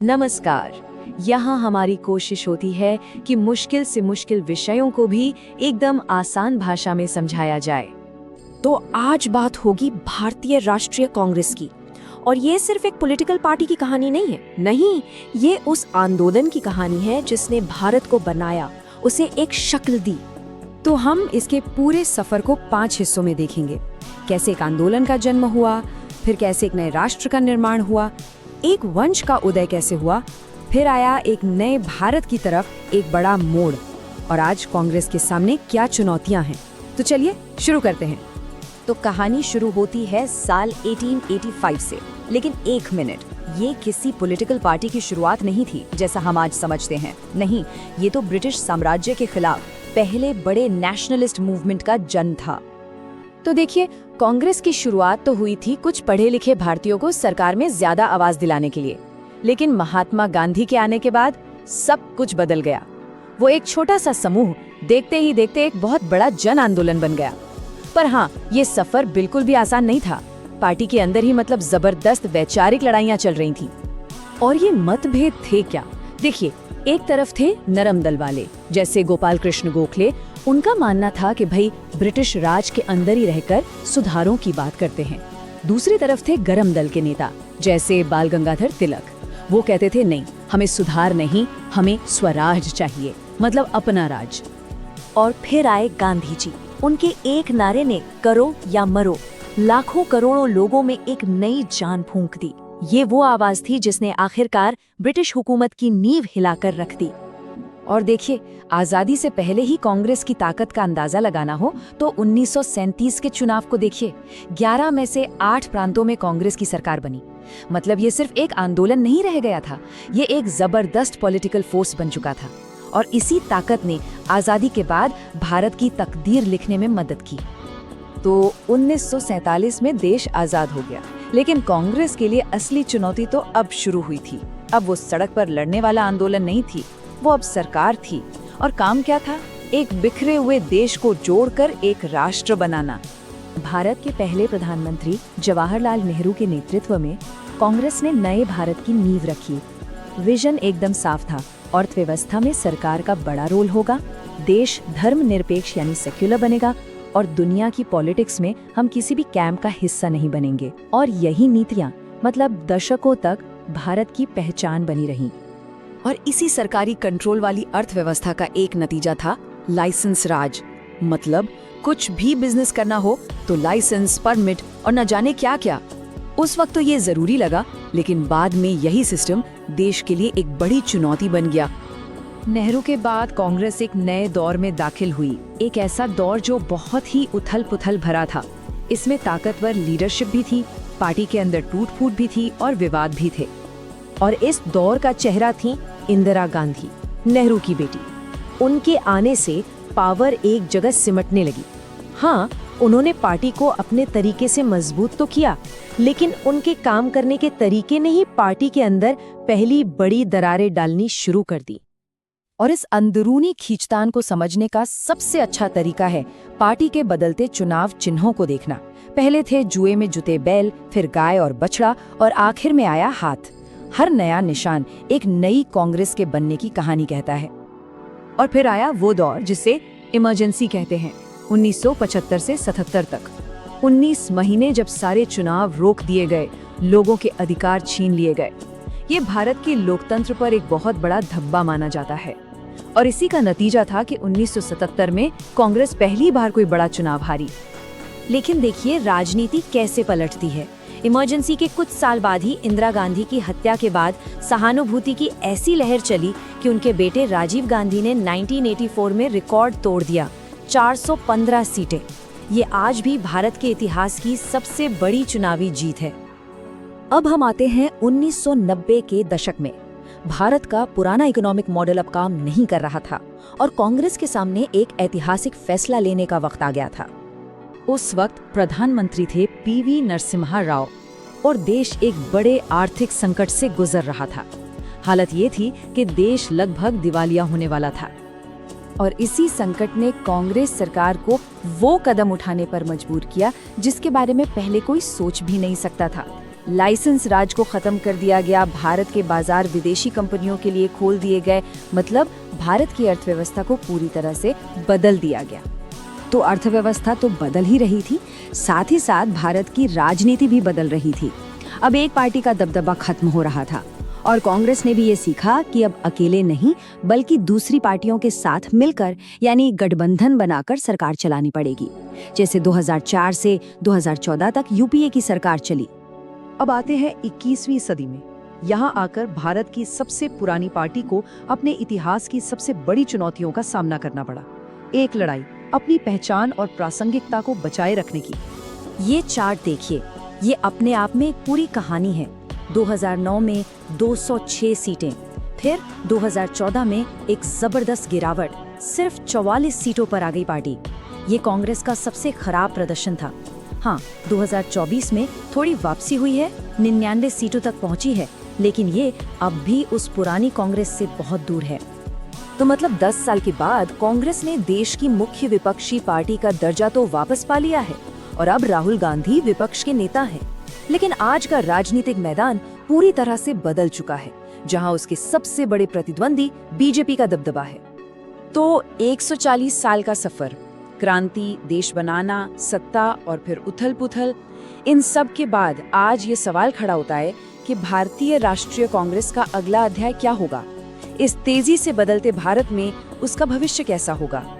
नमस्कार। यहाँ हमारी कोशिश होती है कि मुश्किल से मुश्किल विषयों को भी एकदम आसान भाषा में समझाया जाए। तो आज बात होगी भारतीय राष्ट्रीय कांग्रेस की। और ये सिर्फ एक पॉलिटिकल पार्टी की कहानी नहीं है। नहीं, ये उस आंदोलन की कहानी है जिसने भारत को बनाया, उसे एक शक्ल दी। तो हम इसके पूरे सफर को 5 हिस्सों में देखेंगे। कैसे एक आंदोलन का जन्म हुआ, फिर कैसे एक नए राष्ट्र का निर्माण हुआ, एक वंश का उदय कैसे हुआ, फिर आया एक नए भारत की तरफ एक बड़ा मोड़, और आज कांग्रेस के सामने क्या चुनौतियां हैं। तो चलिए शुरू करते हैं। तो कहानी शुरू होती है साल 1885 से। लेकिन एक मिनट, ये किसी पॉलिटिकल पार्टी की शुरुआत नहीं थी जैसा हम आज समझते हैं। नहीं, ये तो ब्रिटिश साम्राज्य के खिलाफ पहले बड़े नेशनलिस्ट मूवमेंट का जन्म था। तो देखिए, कांग्रेस की शुरुआत तो हुई थी कुछ पढ़े लिखे भारतीयों को सरकार में ज्यादा आवाज दिलाने के लिए। लेकिन महात्मा गांधी के आने के बाद सब कुछ बदल गया। वो एक छोटा सा समूह देखते ही देखते एक बहुत बड़ा जन आंदोलन बन गया। पर हाँ, ये सफर बिल्कुल भी आसान नहीं था। पार्टी के अंदर ही जबरदस्त वैचारिक लड़ाइयां चल रही थीं। और ये मतभेद थे क्या? देखिए, एक तरफ थे नरम दल वाले जैसे गोपाल कृष्ण गोखले। उनका मानना था कि भाई ब्रिटिश राज के अंदर ही रहकर सुधारों की बात करते हैं। दूसरी तरफ थे गरम दल के नेता जैसे बाल गंगाधर तिलक। वो कहते थे नहीं, हमें सुधार नहीं, हमें स्वराज चाहिए, मतलब अपना राज। और फिर आए गांधी जी। उनके एक नारे ने करो या मरो, लाखों करोड़ों लोगों में एक नई जान फूंक दी। ये वो आवाज थी जिसने आखिरकार ब्रिटिश हुकूमत की नींव हिलाकर रख दी। और देखिए, आजादी से पहले ही कांग्रेस की ताकत का अंदाजा लगाना हो तो 1937 के चुनाव को देखिए। 11 में से 8 प्रांतों में कांग्रेस की सरकार बनी। मतलब ये सिर्फ एक आंदोलन नहीं रह गया था, ये एक जबरदस्त पॉलिटिकल फोर्स बन चुका था। और इसी ताकत ने आजादी के बाद भारत की तकदीर लिखने में मदद की। तो 1947 में देश आजाद हो गया, लेकिन कांग्रेस के लिए असली चुनौती तो अब शुरू हुई थी। अब वो सड़क पर लड़ने वाला आंदोलन नहीं थी, वो अब सरकार थी। और काम क्या था? एक बिखरे हुए देश को जोड़कर एक राष्ट्र बनाना। भारत के पहले प्रधानमंत्री जवाहरलाल नेहरू के नेतृत्व में कांग्रेस ने नए भारत की नींव रखी। विजन एकदम साफ था। अर्थव्यवस्था में सरकार का बड़ा रोल होगा, देश धर्मनिरपेक्ष यानी सेक्युलर बनेगा, और दुनिया की पॉलिटिक्स में हम किसी भी कैंप का हिस्सा नहीं बनेंगे। और यही नीतियां मतलब दशकों तक भारत की पहचान बनी रहीं। और इसी सरकारी कंट्रोल वाली अर्थव्यवस्था का एक नतीजा था लाइसेंस राज। मतलब कुछ भी बिजनेस करना हो तो लाइसेंस, परमिट और न जाने क्या क्या। उस वक्त तो ये जरूरी लगा, लेकिन बाद में यही सिस्टम देश के लिए एक बड़ी चुनौती बन गया। नेहरू के बाद कांग्रेस एक नए दौर में दाखिल हुई। एक ऐसा दौर जो बहुत ही उथल पुथल भरा था। इसमें ताकतवर लीडरशिप भी थी, पार्टी के अंदर टूट फूट भी थी और विवाद भी थे। और इस दौर का चेहरा थी इंदिरा गांधी, नेहरू की बेटी। उनके आने से पावर एक जगह सिमटने लगी। हाँ, उन्होंने पार्टी को अपने तरीके से मजबूत तो किया, लेकिन उनके काम करने के तरीके ने ही पार्टी के अंदर पहली बड़ी दरारें डालनी शुरू कर दी। और इस अंदरूनी खींचतान को समझने का सबसे अच्छा तरीका है पार्टी के बदलते चुनाव चिन्हों को देखना। पहले थे जुए में जुते बैल, फिर गाय और बछड़ा, और आखिर में आया हाथ। हर नया निशान एक नई कांग्रेस के बनने की कहानी कहता है। और फिर आया वो दौर जिसे इमरजेंसी कहते हैं, 1975 से 77 तक। 19 महीने जब सारे चुनाव रोक दिए गए, लोगों के अधिकार छीन लिए गए। ये भारत के लोकतंत्र पर एक बहुत बड़ा धब्बा माना जाता है। और इसी का नतीजा था कि 1977 में कांग्रेस पहली बार कोई बड़ा चुनाव हारी। लेकिन देखिए, राजनीति कैसे पलटती है। इमरजेंसी के कुछ साल बाद ही इंदिरा गांधी की हत्या के बाद सहानुभूति की ऐसी लहर चली कि उनके बेटे राजीव गांधी ने 1984 में रिकॉर्ड तोड़ दिया, 415 सीटें। ये आज भी भारत के इतिहास की सबसे बड़ी चुनावी जीत है। अब हम आते हैं 1990 के दशक में। भारत का पुराना इकोनॉमिक मॉडल अब काम नहीं कर रहा था और कांग्रेस के सामने एक ऐतिहासिक फैसला लेने का वक्त आ गया था। उस वक्त प्रधानमंत्री थे पीवी नरसिम्हा राव और देश एक बड़े आर्थिक संकट से गुजर रहा था। हालत ये थी कि देश लगभग दिवालिया होने वाला था। और इसी संकट ने कांग्रेस सरकार को वो कदम उठाने पर मजबूर किया जिसके बारे में पहले कोई सोच भी नहीं सकता था। लाइसेंस राज को खत्म कर दिया गया, भारत के बाजार विदेशी कंपनियों के लिए खोल दिए गए, मतलब भारत की अर्थव्यवस्था को पूरी तरह से बदल दिया गया। तो अर्थव्यवस्था तो बदल ही रही थी, साथ ही साथ भारत की राजनीति भी बदल रही थी। अब एक पार्टी का दबदबा खत्म हो रहा था और कांग्रेस ने भी ये सीखा कि अब अकेले नहीं बल्कि दूसरी पार्टियों के साथ मिलकर यानी गठबंधन बनाकर सरकार चलानी पड़ेगी। जैसे 2004 से 2014 तक यूपीए की सरकार चली। अब आते हैं 21वीं सदी में। यहाँ आकर भारत की सबसे पुरानी पार्टी को अपने इतिहास की सबसे बड़ी चुनौतियों का सामना करना पड़ा। एक लड़ाई अपनी पहचान और प्रासंगिकता को बचाए रखने की। ये चार्ट देखिए, ये अपने आप में एक पूरी कहानी है। 2009 में 206 सीटें, फिर 2014 में एक जबरदस्त गिरावट, सिर्फ 44 सीटों पर आ गई पार्टी। ये कांग्रेस का सबसे खराब प्रदर्शन था। हाँ, 2024 में थोड़ी वापसी हुई है, 99 सीटों तक पहुंची है, लेकिन ये अब भी उस पुरानी कांग्रेस से बहुत दूर है। तो मतलब 10 साल के बाद कांग्रेस ने देश की मुख्य विपक्षी पार्टी का दर्जा तो वापस पा लिया है और अब राहुल गांधी विपक्ष के नेता हैं। लेकिन आज का राजनीतिक मैदान पूरी तरह से बदल चुका है, जहां उसके सबसे बड़े प्रतिद्वंदी बीजेपी का दबदबा है। तो 140 साल का सफर, क्रांति, देश बनाना, सत्ता और फिर उथल-पुथल, इन सब के बाद आज ये सवाल खड़ा होता है कि भारतीय राष्ट्रीय कांग्रेस का अगला अध्याय क्या होगा? इस तेजी से बदलते भारत में उसका भविष्य कैसा होगा?